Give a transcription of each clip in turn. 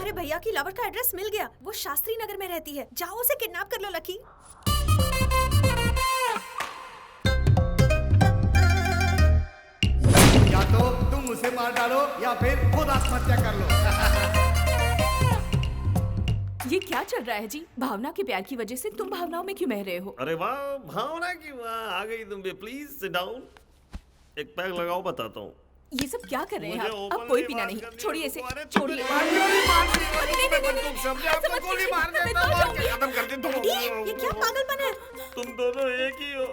तुम्हारे भैया की लवर का एड्रेस मिल गया। वो शास्त्री नगर में रहती है। जाओ उसे किडनैप कर लो लकी। या तो तुम उसे मार डालो या फिर खुद आत्महत्या कर लो। ये क्या चल रहा है जी? भावना के प्यार की वजह से तुम भावनाओं में क्यों बह रहे हो? अरे वाह, भावना की वाह, आ गई तुम भी। Please sit down. एक पैक लगाओ, बताता हूँ। ये सब क्या कर रहे हैं आप? अब मुझे कोई openly पीना बात नहीं। करनी छोड़िए है। इसे, अरे छोड़िए। गोली मार देता हूँ और क्या खत्म कर देता हूँ। ये क्या पागलपन है? तुम दोनों एक ही हो।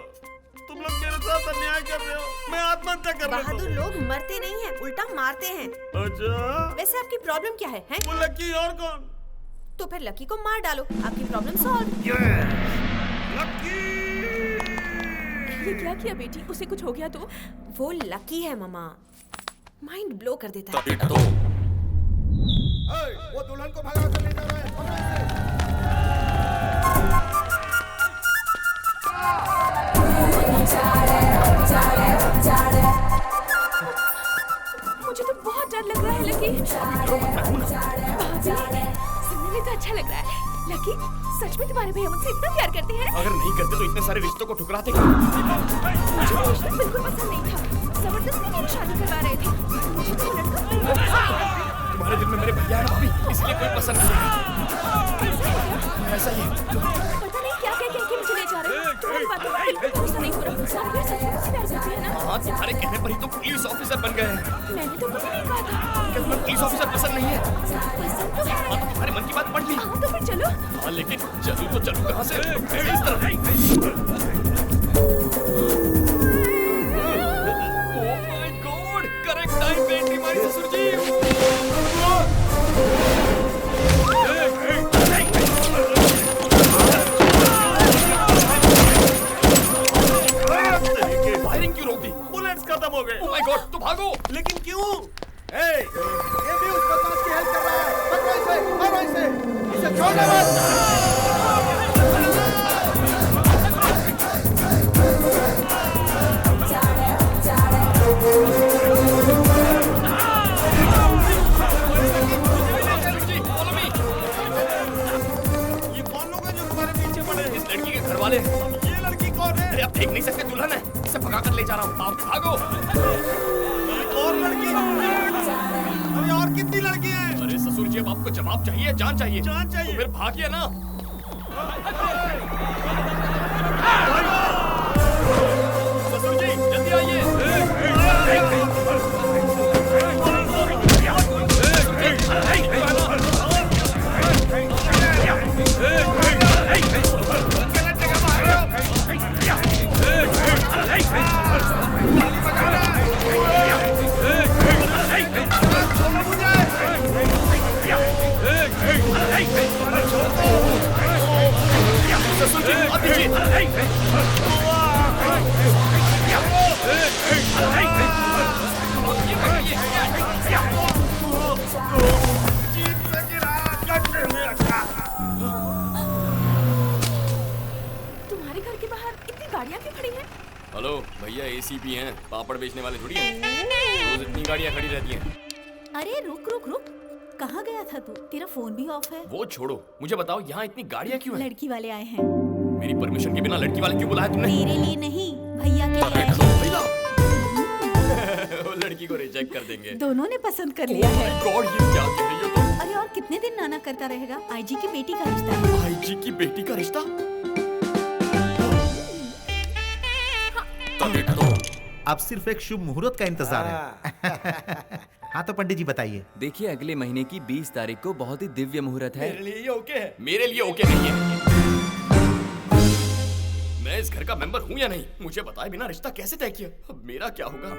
तुम लोग मेरे साथ अन्याय कर रहे हो। मैं आत्महत्या कर रहा बहादुर हूँ। लोग मरते नहीं हैं, उल्टा मारते हैं। अच्छा, वैसे आपकी प्रॉब्लम क्या है? वो लकी और कौन? तो फिर लकी को मार डालो, आपकी प्रॉब्लम सॉल्व। लकी। ये क्या किया बेटी? उसे कुछ हो गया तो? वो लकी है ममा, माइंड ब्लो कर देता है। वो दुल्हन को भगा कर ले जा रहा है। मुझे तो बहुत डर लग रहा है लकी। सुनने में तो अच्छा लग रहा है। लकी, सच में तुम्हारे भैया मुझसे इतना प्यार करते हैं? अगर नहीं करते तो इतने सारे रिश्तों को ठुकराते क्यों? मुझे वो रिश्ता बिल्कुल पसंद नहीं था। जबरदस्ती मेरी शादी करवा रहे थे। मुझे तो वो लड़का बिल्कुल पसंद नहीं था। तुम्हारे दिल में मेरे भैया है भाभी, इसलिए कोई पसंद नहीं है। ऐसा ही है। पता नहीं क्या कह के मुझे ले जा रहे हैं। तुम्हारी बातों पर बिल्कुल भरोसा नहीं हो रहा। आप फिर सच में मुझसे प्यार करते हैं ना? हाँ, तुम्हारे कहने पर ही तो पुलिस ऑफिसर बन गए हैं। मैंने तो कुछ नहीं कहा था। क्या तुम्हें पुलिस ऑफिसर पसंद नहीं है? पसंद तो है। हाँ, तो तुम्हारे मन की बात पढ़ ली। हाँ तो फिर चलो। हाँ, लेकिन चलूं तो चलूं कहाँ से? इस तरफ। Oh my God! Correct time पे एंट्री मारी ससुर जी। फायरिंग क्यों रोक दी? बुलेट्स खत्म हो गए। Oh my God! तो भागो। लेकिन क्यों? ये भी उस बदमाश की हेल्प कर रहा है। पकड़ो इसे, मारो इसे, इसे छोड़ना मत। ये कौन लोग हैं जो तुम्हारे पीछे पड़े हैं? इस लड़की के घर वाले। ये लड़की कौन है? अरे आप देख नहीं सकते, दुल्हन है। इसे भगा कर ले जा रहा हूँ। आप भागो। एक और लड़की? अरे और कितनी लड़की हैं? अरे ससुर जी, अब आपको जवाब चाहिए, जान चाहिए? जान चाहिए। तो फिर भागिए ना। ससुर जी, जल्दी आइए। ससुर जी, आप दीजिए। तुम्हारे घर के बाहर इतनी गाड़ियाँ क्यों खड़ी हैं? हेलो भैया, एसीपी हैं, पापड़ बेचने वाले थोड़ी हैं। रोज इतनी गाड़ियाँ खड़ी रहती हैं। अरे रुक रुक रुक, कहाँ गया था तू? तेरा फोन भी ऑफ है। वो छोड़ो, मुझे बताओ यहाँ इतनी गाड़ियाँ क्यों हैं? लड़की वाले आए हैं। मेरी परमिशन के बिना लड़की वाले क्यों बुलाया तुमने? तेरे लिए नहीं, भैया के लिए आए हैं। वो लड़की को रिजेक्ट कर देंगे। दोनों ने पसंद कर लिया है। गॉड, ये क्या कह रही हो तुम? अरे और कितने दिन नाना करता रहेगा? आईजी की बेटी का रिश्ता है। आईजी की बेटी का रिश्ता? अब सिर्फ एक शुभ मुहूर्त का इंतजार है। हाँ तो पंडित जी बताइए। देखिए, अगले महीने की 20 तारीख को बहुत ही दिव्य मुहूर्त है। मेरे लिए ये ओके है। मेरे लिए ओके नहीं है। मैं इस घर का मेंबर हूँ या नहीं? मुझे बताए बिना रिश्ता कैसे तय किया? अब मेरा क्या होगा?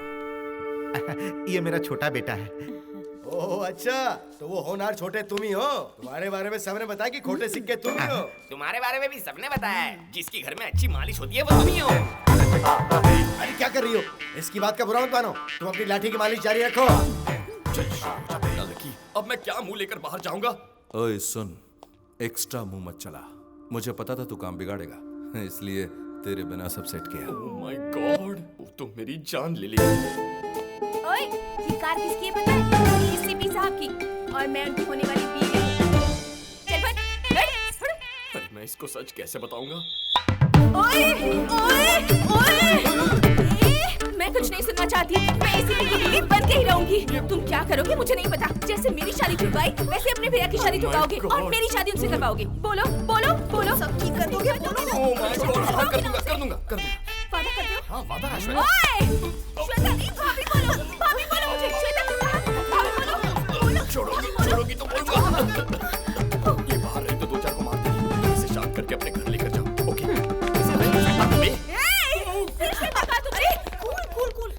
ये मेरा छोटा बेटा है। ओह अच्छा, तो वो होनहार छोटे तुम ही हो। तुम्हारे बारे में सबने बताया कि खोटे सिक्के तुम ही हो। तुम्हारे बारे में भी सबने बताया है। जिसकी घर में अच्छी मालिश होती है वो तुम ही हो। अरे क्या कर रही हो? इसकी बात का बुरा मत मानो। तुम अपनी लाठी की मालिश जारी रखो। अब मैं क्या मुंह लेकर बाहर जाऊंगा? ओए सुन, एक्स्ट्रा मुंह मत चला। मुझे पता था तू काम बिगाड़ेगा, इसलिए तेरे बिना सब सेट किया। ओह माय गॉड, वो तो मेरी जान ले ली। ओए, ये कार किसकी है पता है? एसीपी साहब की। और मैं उनकी होने वाली बीवी हूँ। इसको सच कैसे बताऊंगा? ओए ओए ओए मैं कुछ नहीं सुनना चाहती। मैं इसी की बीवी बन के ही रहूंगी। तुम क्या करोगे मुझे नहीं पता। जैसे मेरी शादी छुड़वाई वैसे अपने भैया की शादी छुड़वाओगे और मेरी शादी उनसे करवाओगे। बोलो बोलो बोलो। सब ठीक कर दोगे? हाँ, कर दूंगा। वादा करते हो? हाँ, वादा है श्वेता। ओए श्वेता नहीं, भाभी बोलो मुझे। श्वेता तुम कहाँ? भाभी बोलो। छोड़ोगी तो बोलूंगा। ये बाहर रहे तो 2-4 को मार देगी। इसे शांत करके अपने घर लेकर जाओ। ओके? कूल।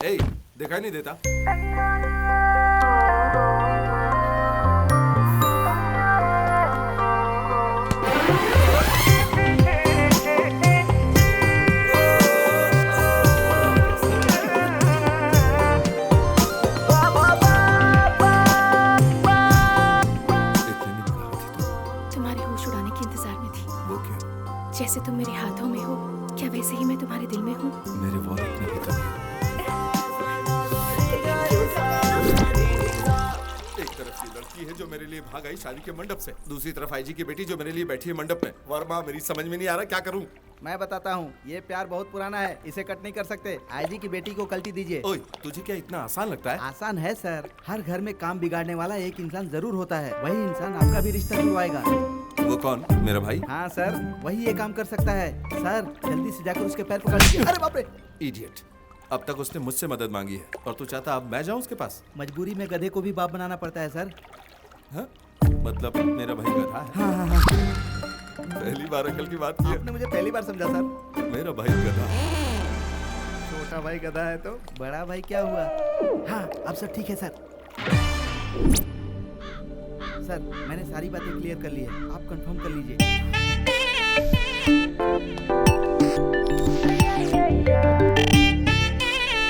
ए, दिखाई नहीं देता? तुम्हारे होश उड़ाने के इंतजार में थी। वो क्या? जैसे तुम मेरे हाथों में हो, क्या वैसे ही मैं तुम्हारे दिल में हूँ? मेरे वॉलेट में भी तो नहीं। एक तरफ ये लड़की है जो मेरे लिए भाग आई शादी के मंडप से, दूसरी तरफ आईजी की बेटी जो मेरे लिए बैठी है मंडप में। वर्मा, मेरी समझ में नहीं आ रहा क्या करूं। मैं बताता हूँ, ये प्यार बहुत पुराना है, इसे कट नहीं कर सकते। आईजी की बेटी को कल्टी दीजिए। ओए, तुझे क्या इतना आसान लगता है? आसान है सर, हर घर में काम बिगाड़ने वाला एक इंसान जरूर होता है। वही इंसान आपका भी रिश्ता जुड़वाएगा। वो कौन? मेरा भाई? हाँ सर, वही ये काम कर सकता है। सर जल्दी से जाकर उसके पैर पकड़ लीजिए। अरे बाप रे! इडियट, अब तक उसने मुझसे मदद मांगी है और तू चाहता अब मैं जाऊं उसके पास? मजबूरी में गधे को भी बाप बनाना पड़ता है सर। हाँ? मतलब मेरा भाई गधा है? हाँ। पहली बार अकल की बात की है। आपने मुझे पहली बार समझा सर। मेरा भाई गधा। छोटा भाई गधा है तो बड़ा भाई क्या हुआ? हाँ अब सब ठीक है सर। सर मैंने सारी बातें क्लियर कर ली है, आप कंफर्म कर लीजिए।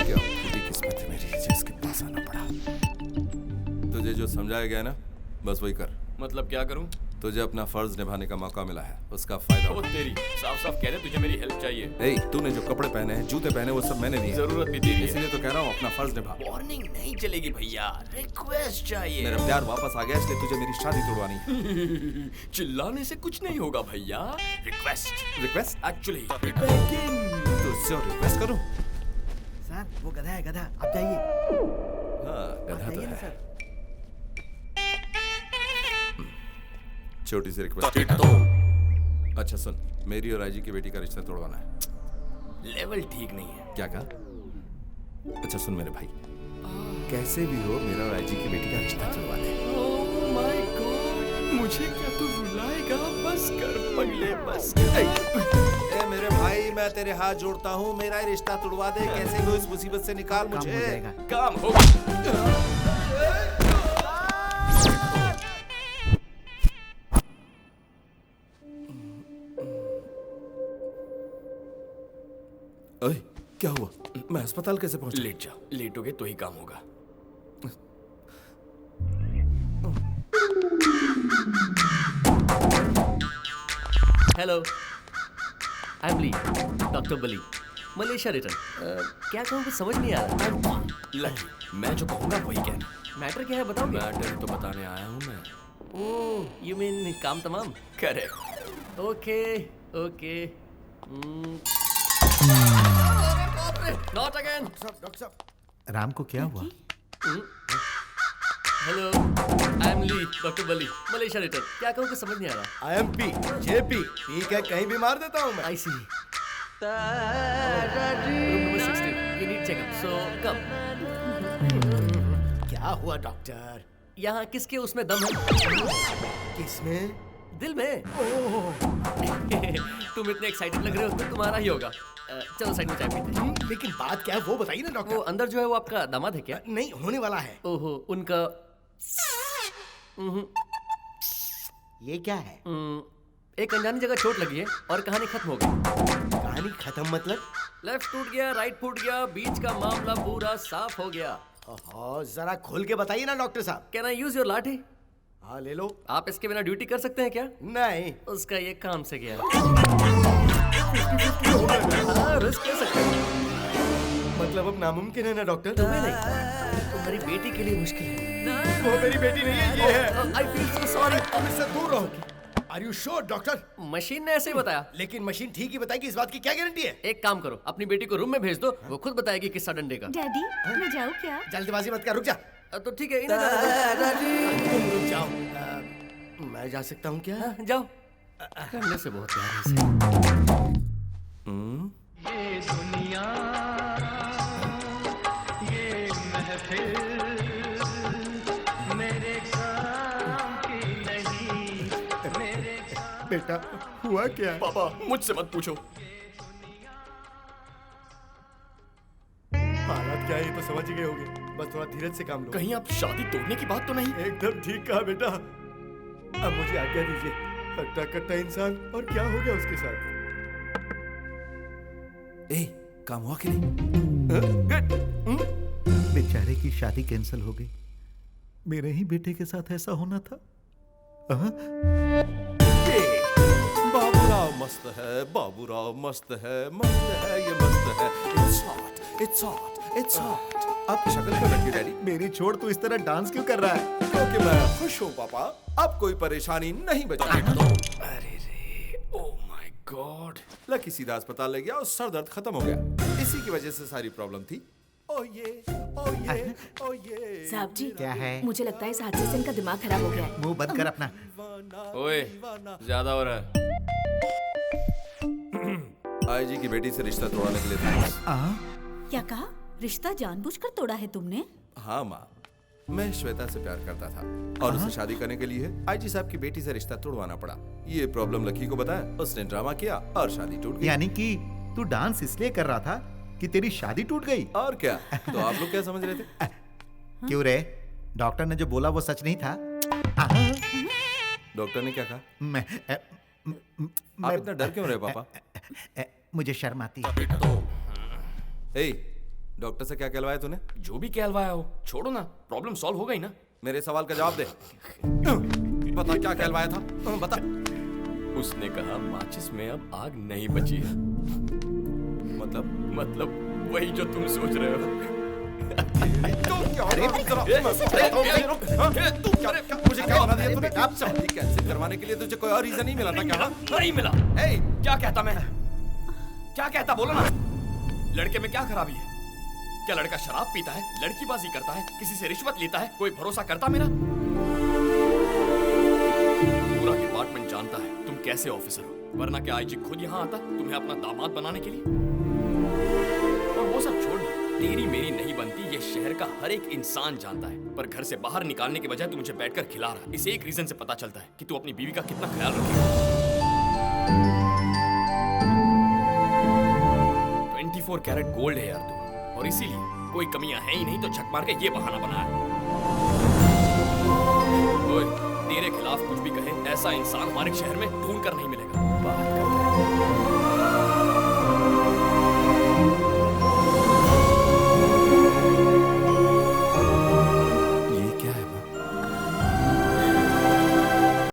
क्या खुदी किस्मत है मेरी जिसके पास आना पड़ा। तुझे जो समझाया गया ना, बस वही कर। मतलब क्या करूं? तुझे अपना फर्ज निभाने का मौका मिला है, उसका फायदा वो उठा। तेरी साफ कह दे तुझे मेरी हेल्प चाहिए। ए, तूने जो कपड़े पहने हैं, जूते पहने, वो सब मैंने दिए। जरूरत भी तेरी है। इसीलिए तो कह रहा हूँ अपना फर्ज निभा। वार्निंग नहीं चलेगी भैया, रिक्वेस्ट चाहिए। मेरा प्यार वापस आ गया, इसलिए तुझे मेरी शादी तोड़वानी है। चिल्लाने से कुछ नहीं होगा भैया। रिक्वेस्ट एक्चुअली तुझसे रिक्वेस्ट करूँ? सर वो गधा है, गधा। आप जाइए। हाँ, गधा तो जाइए ना है। सर। छोटी सी रिक्वेस्ट। अच्छा सुन, मेरी और आईजी की बेटी का रिश्ता तोड़वाना है। लेवल ठीक नहीं है। क्या कहा? अच्छा सुन मेरे भाई, कैसे भी हो मेरा और आईजी की बेटी का रिश्ता तोड़वा दे। ओह माय गॉड, मुझे क्या तू रुलाएगा? बस कर पगले, बस कर। ए मेरे भाई, मैं तेरे हाथ जोड़ता हूँ, मेरा ही रिश्ता तोड़वा दे। कैसे भी हो इस मुसीबत से निकाल काम हो मुझे। जाएगा। काम होगा। ओए, क्या हुआ? मैं अस्पताल कैसे पहुंचा? लेट जा, लेटोगे तो ही काम होगा। Hello, I am Lee, doctor Bali, Malaysia return. क्या कहूँ कुछ समझ नहीं आ रहा। लकी, मैं जो कहूँगा वही कहना। मैटर क्या है बताओ। मैटर तो बताने आया हूँ मैं। ओह, यू मीन काम तमाम? Correct. Okay okay. Not again. Doctor साहब। राम को क्या हुआ? Hello, I am Lee, doctor Bali, Malaysia return. क्या कहूँ कुछ समझ नहीं आ रहा। IMP, JP, ठीक है, कहीं भी मार देता हूँ मैं। I see. Room number 16, you need checkup, so come. क्या हुआ डॉक्टर? यहाँ किसके उसमें दम है? किसमें? दिल में। तुम इतने एक्साइटेड लग रहे हो तो तुम्हारा ही होगा। चलो साइड में चाय पीते हैं। लेकिन बात क्या है वो बताइए ना डॉक्टर। वो अंदर जो है वो आपका दामाद है क्या? नहीं, होने वाला है। ओहो, उनका ये क्या है? एक अनजानी जगह चोट लगी है और कहानी खत्म हो गई। कहानी खत्म मतलब? लेफ्ट टूट गया, राइट फूट गया, बीच का मामला पूरा साफ हो गया। ओहो, जरा खोल के बताइए ना डॉक्टर साहब। कैन आई यूज योर लाठी? हाँ ले लो। आप इसके बिना ड्यूटी कर सकते हैं क्या? नहीं। उसका ये काम से गया। 50-50 हो गया। हाँ, रिस्क ले सकते हैं। मतलब अब नामुमकिन है ना डॉक्टर? तुम्हें नहीं, तुम्हारी बेटी के लिए मुश्किल है। वो मेरी बेटी नहीं है, ये है। I feel so sorry. तुम इससे दूर रहोगी। Are you sure, doctor? Machine ने ऐसे ही बताया। लेकिन मशीन ठीक ही बताएगी, इस बात की क्या गारंटी है? एक काम करो, अपनी बेटी को रूम में भेज दो, वो खुद बताएगी किस्सा डंडे का। डैडी मैं जाऊँ क्या? जल्दबाजी मत कर, रुक जा। तो ठीक है, इन्हें जाने तुम रुक जाओ। मैं जा सकता हूँ क्या? दो। जाओ। करने से बहुत प्यार है इसे। बेटा हुआ क्या? पापा मुझसे मत पूछो। हालात क्या है ये तो समझ ही गए होगे, बस थोड़ा धीरज से काम लो। कहीं आप शादी तोड़ने की बात तो नहीं? एकदम ठीक कहा बेटा। अब मुझे आज्ञा दीजिए। हट्टा कट्टा इंसान, और क्या हो गया उसके साथ? ए, काम हुआ कि नहीं? बेचारे की शादी कैंसिल हो गई। मेरे ही बेटे के साथ ऐसा होना था। बाबूराव मस्त है, बाबूराव मस्त है, मस्त है, ये मस्त है। It's hot, it's hot, it's hot. आपकी शक्ल क्यों लगी डैडी? मेरी छोड़ तू इस तरह डांस क्यों कर रहा है? क्योंकि मैं खुश हूँ पापा। अब कोई परेशानी नहीं बची। अरे रे, ओह माय गॉड। लकी सीधा अस्पताल ले गया और सर दर्द खत्म हो गया। इसी की वजह से सारी प्रॉब्लम थी। ओ ये, ओ ये, ओ ये। साहब जी, क्या है? मुझे लगता है इस हादसे से इनका दिमाग खराब हो गया है। मुंह बंद कर अपना। ओए, ज्यादा हो रहा है। आईजी की बेटी से रिश्ता तोड़ने के लिए थैंक्स। क्या कहा? रिश्ता जानबूझकर तोड़ा है तुमने? हाँ माँ, मैं श्वेता से प्यार करता था और उसे शादी करने के लिए आईजी साहब की बेटी से रिश्ता तोड़वाना पड़ा। ये प्रॉब्लम लकी को बताया, उसने ड्रामा किया और शादी टूट गई। यानी कि तू डांस इसलिए कर रहा था कि तेरी शादी टूट गई? और क्या? तो आप लोग क्या समझ रहे थे? क्यों रे? डॉक्टर ने जो बोला वो सच नहीं था? डॉक्टर ने क्या कहा? मैं आप इतना डर क्यों रहे पापा? मुझे शर्म आती है। ए, डॉक्टर से क्या कहलवाया तूने? जो भी कहलवाया हो, छोड़ो ना, प्रॉब्लम सॉल्व हो गई ना। मेरे सवाल का जवाब दे। बता क्या कहलवाया था? बता। उसने कहा माचिस में अब आग नहीं बची है। मतलब वही जो तुम सोच रहे हो। मुझे क्या बना दिया तूने? आप शादी कैंसिल करवाने के लिए तुझे कोई और रीजन नहीं मिला था क्या? नहीं मिला। क्या कहता मैं? क्या कहता बोलो ना। लड़के में क्या खराबी है? क्या लड़का शराब पीता है, लड़कीबाजी करता है, किसी से रिश्वत लेता है, कोई भरोसा करता मेरा? पूरा डिपार्टमेंट जानता है तुम कैसे ऑफिसर हो, वरना क्या आईजी खुद यहाँ आता तुम्हें अपना दामाद बनाने के लिए? और वो सब छोड़, तेरी मेरी नहीं बनती ये शहर का हर एक इंसान जानता है, पर घर से बाहर निकालने के बजाय तू मुझे बैठकर खिला रहा है। इस एक रीजन से पता चलता है कि तू अपनी बीवी का कितना ख्याल रखेगा। 24 कैरेट गोल्ड है यार तू, और इसीलिए कोई कमियां हैं ही नहीं तो झक मार के ये बहाना बनाया। ओए, तेरे खिलाफ कुछ भी कहे ऐसा इंसान हमारे शहर में ढूंढ कर नहीं मिलेगा।